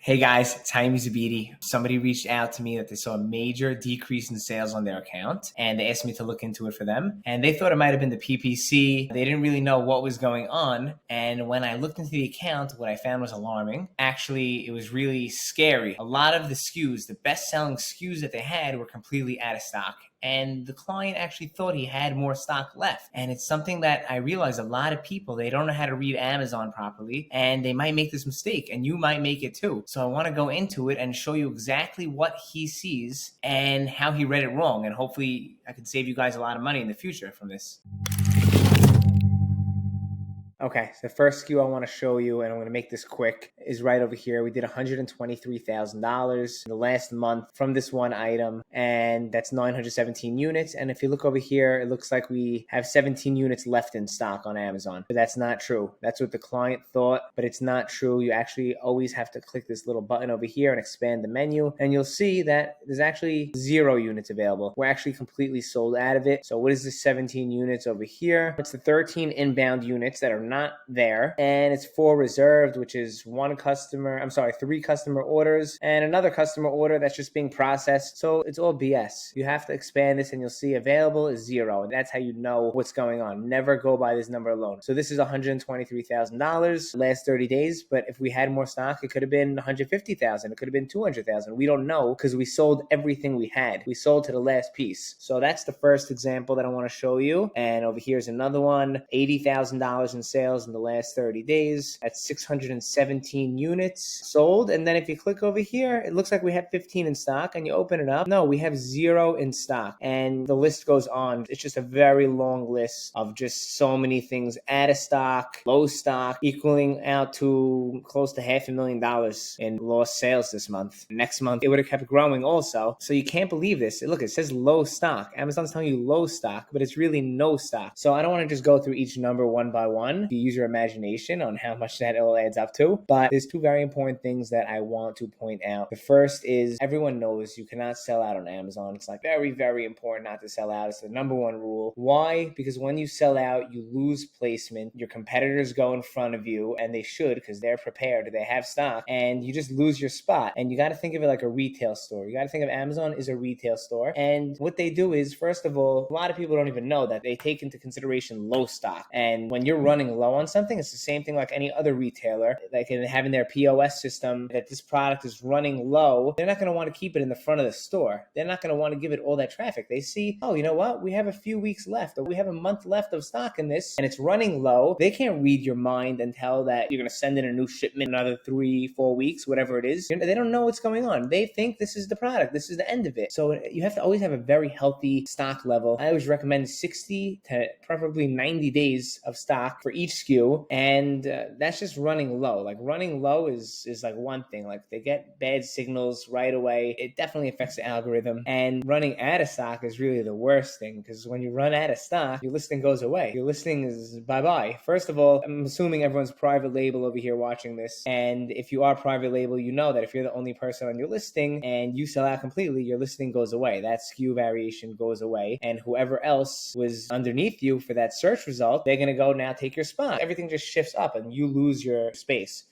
Hey guys, it's Jaime Zabidi. Somebody reached out to me that they saw a major decrease in sales on their account and they asked me to look into it for them. And they thought it might have been the PPC. They didn't really know what was going on. And when I looked into the account, what I found was alarming. Actually, it was really scary. A lot of the SKUs, the best selling SKUs that they had, were completely out of stock. And the client actually thought he had more stock left. And it's something that I realize a lot of people, they don't know how to read Amazon properly, and they might make this mistake, and you might make it too. So I want to go into it and show you exactly what he sees and how he read it wrong. And hopefully I can save you guys a lot of money in the future from this. Okay, so the first SKU I want to show you, and I'm going to make this quick, is right over here. We did $123,000 in the last month from this one item, and that's 917 units. And if you look over here, it looks like we have 17 units left in stock on Amazon. But that's not true. That's what the client thought, but it's not true. You actually always have to click this little button over here and expand the menu, and you'll see that there's actually 0 units available. We're actually completely sold out of it. So what is this 17 units over here? It's the 13 inbound units that are not there, and it's 4 reserved, which is 3 customer orders and another customer order that's just being processed. So it's all BS. You have to expand this and you'll see available is 0, and that's how you know what's going on. Never go by this number alone. So this is $123,000 last 30 days, but if we had more stock, it could have been $150,000, it could have been $200,000. We don't know because we sold everything we had. We sold to the last piece. So that's the first example that I want to show you. And over here's another one, $80,000 in sales in the last 30 days at 617 units sold. And then if you click over here, it looks like we have 15 in stock, and you open it up. No, we have 0 in stock, and the list goes on. It's just a very long list of just so many things out of stock, low stock, equaling out to close to $500,000 in lost sales this month. Next month, it would have kept growing also. So you can't believe this. Look, it says low stock. Amazon's telling you low stock, but it's really no stock. So I don't want to just go through each number one by one. You use your imagination on how much that all adds up to. But there's 2 very important things that I want to point out. The first is everyone knows you cannot sell out on Amazon. It's like very, very important not to sell out. It's the number 1 rule. Why? Because when you sell out, you lose placement. Your competitors go in front of you, and they should because they're prepared. They have stock, and you just lose your spot. And you got to think of it like a retail store. You got to think of Amazon as a retail store. And what they do is, first of all, a lot of people don't even know that they take into consideration low stock. And when you're running low on something, it's the same thing like any other retailer. Like having their POS system that this product is running low, they're not going to want to keep it in the front of the store. They're not going to want to give it all that traffic. They see, oh, you know what? We have a few weeks left, or we have a month left of stock in this, and it's running low. They can't read your mind and tell that you're going to send in a new shipment in another 3-4 weeks, whatever it is. They don't know what's going on. They think this is the product. This is the end of it. So you have to always have a very healthy stock level. I always recommend 60 to preferably 90 days of stock for each SKU, and that's just running low. Like running low is like one thing. Like they get bad signals right away. It definitely affects the algorithm. And running out of stock is really the worst thing, because when you run out of stock, your listing goes away. Your listing is bye-bye. First of all, I'm assuming everyone's private label over here watching this, and if you are private label, you know that if you're the only person on your listing and you sell out completely, your listing goes away. That SKU variation goes away, and whoever else was underneath you for that search result, they're going to go now take your spot. Everything just shifts up and you lose your space.